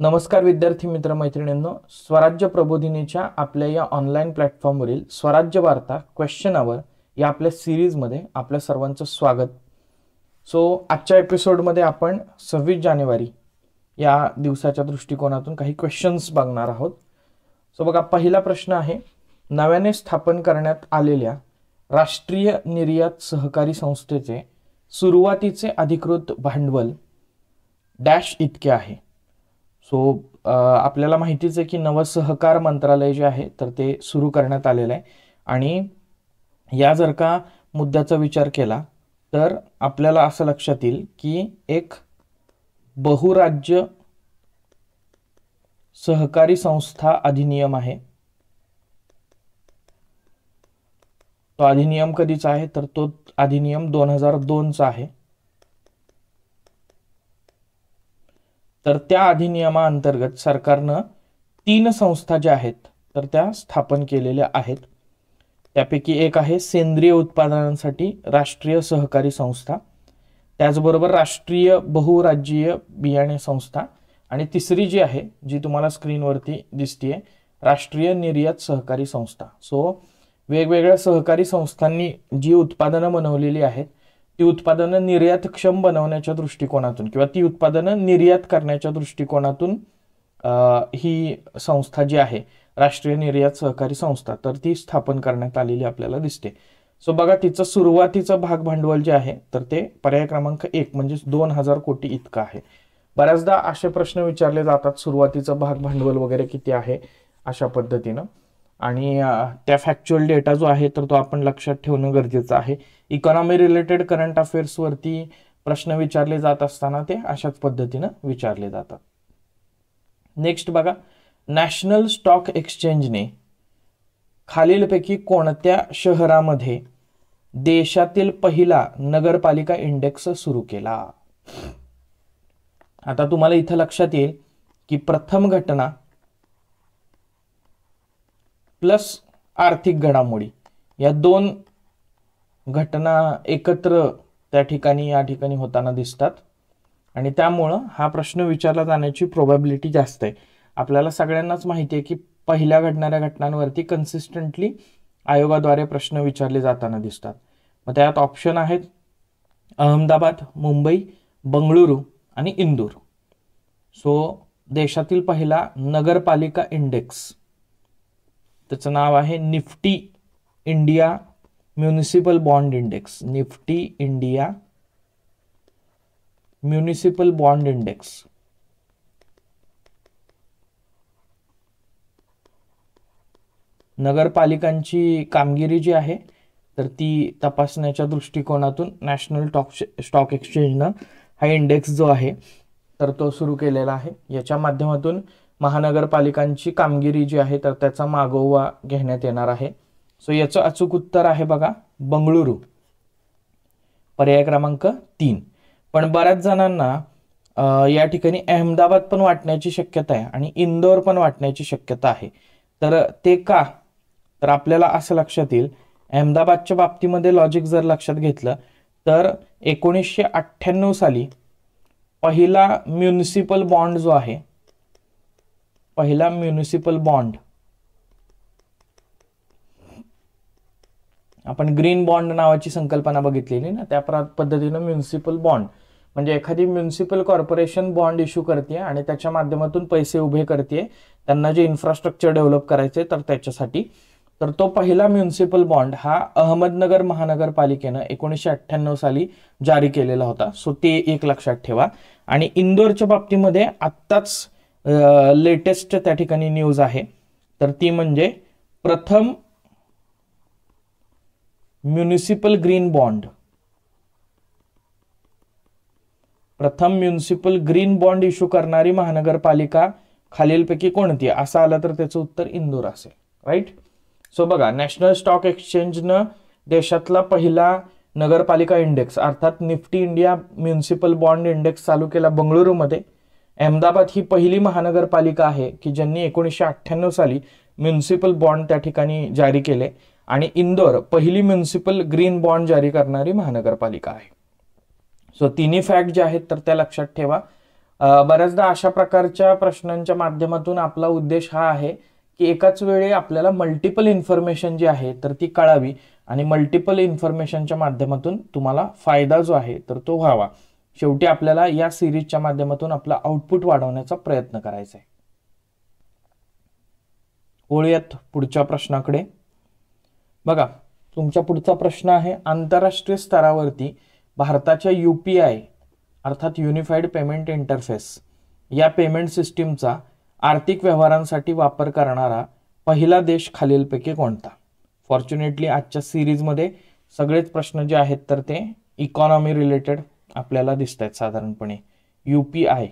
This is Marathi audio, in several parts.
नमस्कार विद्यार्थी मित्र मैत्रिणींनो, स्वराज्य प्रबोधिनीच्या आपल्या या ऑनलाईन प्लॅटफॉर्मवरील स्वराज्य वार्ता क्वेश्चन आवर या आपल्या सिरीजमध्ये आपल्या सर्वांचं स्वागत. आजच्या एपिसोडमध्ये आपण 26 जानेवारी या दिवसाच्या दृष्टिकोनातून काही क्वेश्चन्स बघणार आहोत. बघा, पहिला प्रश्न आहे, नव्याने स्थापन करण्यात आलेल्या राष्ट्रीय निर्यात सहकारी संस्थेचे सुरुवातीचे अधिकृत भांडवल डॅश इतके आहे. आपल्याला माहितीच आहे की नवसहकार मंत्रालय जे आहे तर ते सुरू करण्यात आलेलं आहे. आणि या जर का मुद्द्याचा विचार केला तर आपल्याला असं लक्षात येईल की एक बहुराज्य सहकारी संस्था अधिनियम आहे. तो अधिनियम कधीचा आहे तर तो अधिनियम 2002 चा आहे. तर त्या अधिनियमाअंतर्गत सरकारनं 3 संस्था ज्या आहेत तर त्या स्थापन केलेल्या आहेत. त्यापैकी एक आहे सेंद्रिय उत्पादनांसाठी राष्ट्रीय सहकारी संस्था, त्याचबरोबर राष्ट्रीय बहुराज्यीय बियाणे संस्था, आणि तिसरी जी आहे जी तुम्हाला स्क्रीनवरती दिसतीये राष्ट्रीय निर्यात सहकारी संस्था. वेगवेगळ्या सहकारी संस्थांनी जी उत्पादनं बनवलेली आहेत ती उत्पादनं निर्यातक्षम बनवण्याच्या दृष्टिकोनातून किंवा ती उत्पादनं निर्यात करण्याच्या दृष्टिकोनातून ही संस्था जी आहे राष्ट्रीय निर्यात सहकारी संस्था तर ती स्थापन करण्यात आलेली आपल्याला दिसते. बघा, तिचं सुरुवातीचं भाग भांडवल जे आहे तर ते पर्याय क्रमांक 1 म्हणजे 2000 कोटी इतकं आहे. बऱ्याचदा असे प्रश्न विचारले जातात, सुरुवातीचं भाग भांडवल वगैरे किती आहे अशा पद्धतीनं, आणि त्या फॅक्च्युअल डेटा जो आहे तर तो आपण लक्षात ठेवणं गरजेचं आहे. इकॉनॉमी रिलेटेड करंट अफेअर्स वरती प्रश्न विचारले जात असताना ते अशाच पद्धतीनं विचारले जातात. नेक्स्ट बघा, नॅशनल स्टॉक एक्सचेंजने खालीलपैकी कोणत्या शहरामध्ये देशातील पहिला नगरपालिका इंडेक्स सुरू केला? आता तुम्हाला इथं लक्षात येईल की प्रथम घटना प्लस आर्थिक घडामोडी या 2 घटना एकत्र त्या ठिकाणी या ठिकाणी होताना दिसतात, आणि त्यामुळं हा प्रश्न विचारला जाण्याची प्रोबॅबिलिटी जास्त आहे. आपल्याला सगळ्यांनाच माहिती आहे की पहिल्या घडणाऱ्या घटनांवरती कन्सिस्टंटली आयोगाद्वारे प्रश्न विचारले जाताना दिसतात. मग त्यात ऑप्शन आहेत अहमदाबाद, मुंबई, बंगळुरू आणि इंदूर. देशातील पहिला नगरपालिका इंडेक्स त्याचं नाव आहे Nifty India municipal bond index. Nifty India municipal bond index. नगरपालिकांची कामगिरी जी आहे तर ती तपासण्याच्या दृष्टिकोनातून नॅशनल स्टॉक एक्सचेंजनं हा इंडेक्स जो आहे तर तो सुरू केलेला आहे. याच्या माध्यमातून महानगरपालिकांची कामगिरी जी आहे तर त्याचा मागोवा घेण्यात येणार आहे. याचं अचूक उत्तर आहे बघा बंगळुरू, पर्याय क्रमांक 3. पण बऱ्याच जणांना या ठिकाणी अहमदाबाद पण वाटण्याची शक्यता आहे आणि इंदोर पण वाटण्याची शक्यता आहे. तर ते का, तर आपल्याला असं लक्षात येईल, अहमदाबादच्या बाबतीमध्ये लॉजिक जर लक्षात घेतलं तर 1998 साली पहिला म्युनिसिपल बॉन्ड जो आहे, पहिला म्युनिसिपल बॉन्ड, आपण ग्रीन बॉन्ड नावाची संकल्पना बघितलेली ना, त्या पद्धतीनं म्युनिसिपल बॉन्ड म्हणजे एखादी म्युनिसिपल कॉर्पोरेशन बॉन्ड इश्यू करते आणि त्याच्या माध्यमातून पैसे उभे करते त्यांना जे इन्फ्रास्ट्रक्चर डेव्हलप करायचे तर त्याच्यासाठी. तर तो पहिला म्युनिसिपल बॉन्ड हा अहमदनगर महानगरपालिकेनं 1998 साली जारी केलेला होता. ते एक लक्षात ठेवा. आणि इंदोरच्या बाबतीमध्ये आत्ताच लेटेस्ट त्या ठिकाणी न्यूज आहे तर ती म्हणजे प्रथम म्युनिसिपल ग्रीन बॉन्ड, प्रथम म्युनिसिपल ग्रीन बॉन्ड इश्यू करणारी महानगरपालिका खालीलपैकी कोणती? असं आलं तर त्याचं उत्तर इंदूर असेल. राईट. बघा, नॅशनल स्टॉक एक्सचेंजनं देशातला पहिला नगरपालिका इंडेक्स अर्थात Nifty India municipal bond index चालू केला बंगळुरूमध्ये. अहमदाबाद ही पहिली महानगरपालिका आहे की ज्यांनी 1998 साली म्युनिसिपल बॉन्ड त्या ठिकाणी जारी केले, आणि इंदोर पहिली म्युनिसिपल ग्रीन बॉन्ड जारी करणारी महानगरपालिका आहे. तिन्ही फॅक्ट जे आहेत तर त्या लक्षात ठेवा. बऱ्याचदा अशा प्रकारच्या प्रश्नांच्या माध्यमातून आपला उद्देश हा आहे की एकाच वेळी आपल्याला मल्टिपल इन्फॉर्मेशन जी आहे तर ती कळावी आणि मल्टिपल इन्फॉर्मेशनच्या माध्यमातून तुम्हाला फायदा जो आहे तर तो व्हावा. शेवटी आपल्याला या सिरीजच्या माध्यमातून आपला आउटपुट वाढवण्याचा प्रयत्न करायचा आहे. वळूयात पुढच्या प्रश्नाकडे. बघा, तुमचा पुढचा प्रश्न आहे, आंतरराष्ट्रीय स्तरावरती भारताच्या UPI अर्थात युनिफाईड पेमेंट इंटरफेस या पेमेंट सिस्टीमचा आर्थिक व्यवहारांसाठी वापर करणारा पहिला देश खालीलपैकी कोणता? फॉर्च्युनेटली आजच्या सिरीजमध्ये सगळेच प्रश्न जे आहेत तर ते इकॉनॉमी रिलेटेड आपल्याला दिसत आहेत साधारणपणे. UPI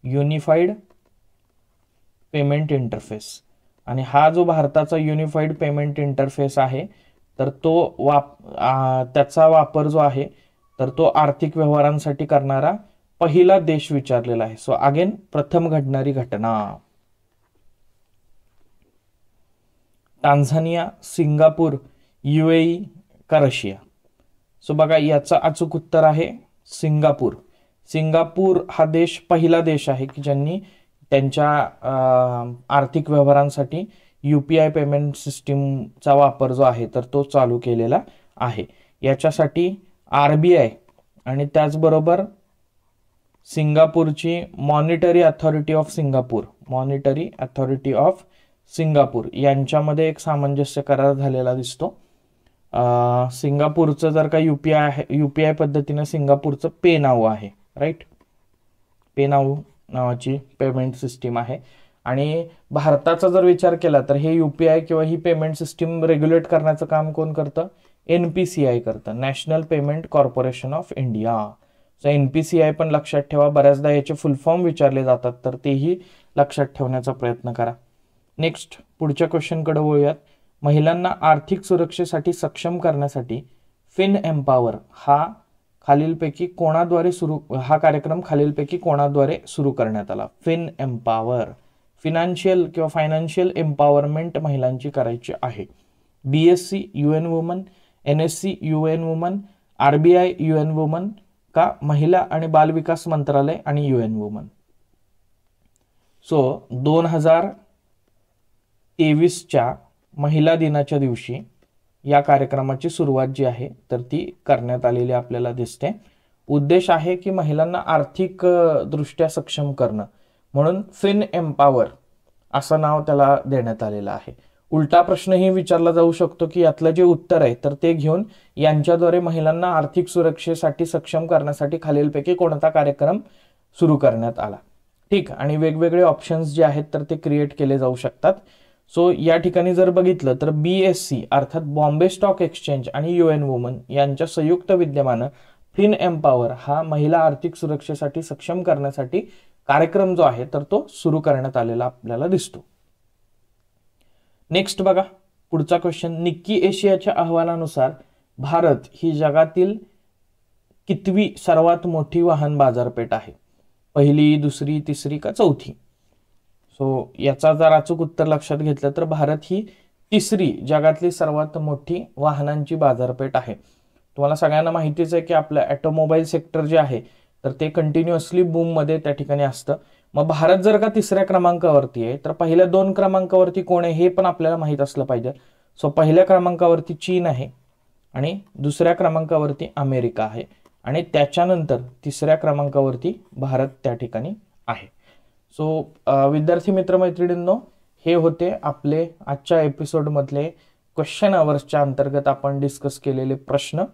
युनिफाईड पेमेंट इंटरफेस, आणि हा जो भारताचा युनिफाईड पेमेंट इंटरफेस आहे तर तो त्याचा वापर जो आहे तर तो आर्थिक व्यवहारांसाठी करणारा पहिला देश विचारलेला आहे. सो अगेन प्रथम घडणारी घटना टांझानिया, सिंगापूर, UAE का रशिया? सो बघा, याचं अचूक उत्तर आहे सिंगापूर. सिंगापूर हा देश पहिला देश आहे की ज्यांनी त्यांच्या आर्थिक व्यवहारांसाठी UPI पेमेंट सिस्टीमचा वापर जो आहे तर तो चालू केलेला आहे. याच्यासाठी RBI आणि त्याचबरोबर सिंगापूरची मॉनिटरी अथॉरिटी ऑफ सिंगापूर यांच्यामध्ये एक सामंजस्य करार झालेला दिसतो. सिंगापूरचं जर का UPI पद्धतीने सिंगापूरचं पे नाऊ आहे, राईट, पे नाऊ नावाची पेमेंट सिस्टीम आहे. आणि भारताचा जर विचार केला तर हे UPI किंवा ही पेमेंट सिस्टीम रेग्युलेट करण्याचं काम कोण करतं? NPCI करतं, national payment corporation of India. So NPCI पण लक्षात ठेवा, बऱ्याचदा याचे फुल फॉर्म विचारले जातात तर तेही लक्षात ठेवण्याचा प्रयत्न करा. नेक्स्ट पुढच्या क्वेश्चनकडे वळूयात. महिलांना आर्थिक सुरक्षेसाठी सक्षम करण्यासाठी फिन एम्पावर हा कार्यक्रम खालीलपैकी कोणाद्वारे सुरू करण्यात आला? फिन एम्पावर, फिनान्शियल किंवा फायनान्शियल एम्पॉवरमेंट महिलांची करायची आहे. BSC UN woman, NSC UN woman, RBI UN woman का महिला आणि बाल विकास मंत्रालय आणि UN वुमन? सो 2023च्या महिला दिनाच्या दिवशी या कार्यक्रमाची सुरुवात जी आहे तर ती करण्यात आलेली आपल्याला दिसते. उद्देश आहे की महिलांना आर्थिक दृष्ट्या सक्षम करणं, म्हणून फिन एम्पावर असं नाव त्याला देण्यात आलेलं आहे. उलटा प्रश्नही विचारला जाऊ शकतो की यातलं जे उत्तर आहे तर ते घेऊन यांच्याद्वारे महिलांना आर्थिक सुरक्षेसाठी सक्षम करण्यासाठी खालीलपैकी कोणता कार्यक्रम सुरू करण्यात आला? ठीक, आणि वेगवेगळे ऑप्शन्स जे आहेत तर ते क्रिएट केले जाऊ शकतात. सो या ठिकाणी जर बघितलं तर BSC अर्थात बॉम्बे स्टॉक एक्सचेंज आणि UN वुमन यांच्या संयुक्त विद्यमानं फिन एम्पावर हा महिला आर्थिक सुरक्षेसाठी सक्षम करण्यासाठी कार्यक्रम जो आहे तर तो सुरू करण्यात आलेला आपल्याला दिसतो. नेक्स्ट बघा पुढचा क्वेश्चन. निक्की एशियाच्या अहवालानुसार भारत ही जगातील कितवी सर्वात मोठी वाहन बाजारपेठ आहे? पहिली, दुसरी, तिसरी का चौथी? सो याचा जर अचूक उत्तर लक्षात घेतलं तर भारत ही तिसरी जगातली सर्वात मोठी वाहनांची बाजारपेठ आहे. तुम्हाला सगळ्यांना माहितीच आहे की आपलं ऑटोमोबाईल सेक्टर जे आहे तर ते कंटिन्युअसली बूम मध्ये त्या ठिकाणी असतं. मग भारत जर का तिसऱ्या क्रमांकावरती आहे तर पहिल्या 2 क्रमांकावरती कोण आहे हे पण आपल्याला माहित असलं पाहिजे. सो पहिल्या क्रमांकावरती चीन आहे आणि दुसऱ्या क्रमांकावरती अमेरिका आहे आणि त्याच्यानंतर तिसऱ्या क्रमांकावरती भारत त्या ठिकाणी आहे. सो विद्यार्थी मित्रमैत्रिणींनो, हे होते आपले आजच्या एपिसोडमधले क्वेश्चन अवर्सच्या अंतर्गत आपण डिस्कस केलेले प्रश्न.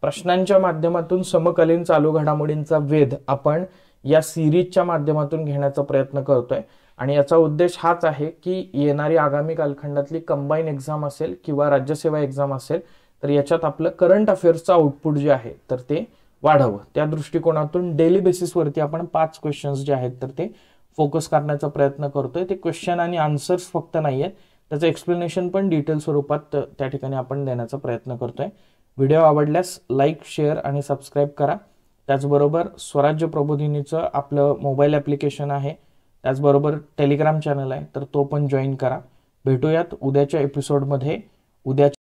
प्रश्नांच्या माध्यमातून समकालीन चालू घडामोडींचा वेध आपण या सिरीजच्या माध्यमातून घेण्याचा प्रयत्न करतोय आणि याचा उद्देश हाच आहे की येणारी आगामी कालखंडातली कंबाईन एक्झाम असेल किंवा राज्यसेवा एक्झाम असेल तर याच्यात आपलं करंट अफेअर्सचं आउटपुट जे आहे तर ते वाढावं. त्या दृष्टिकोनातून डेली बेसिसवरती आपण 5 क्वेश्चन्स जे आहेत तर ते फोकस करण्याचा प्रयत्न करतोय. ते क्वेश्चन आणि आन्सर्स फक्त नाही आहेत, त्याचं एक्सप्लेनेशन पण डिटेल स्वरूपात त्या ठिकाणी आपण देण्याचा प्रयत्न करतोय. व्हिडिओ आवडल्यास लाईक, शेअर आणि सबस्क्राईब करा. त्याचबरोबर स्वराज्य प्रबोधिनीचं आपलं मोबाईल ॲप्लिकेशन आहे, त्याचबरोबर टेलिग्राम चॅनल आहे तर तो पण जॉईन करा. भेटूयात उद्याच्या एपिसोडमध्ये. उद्या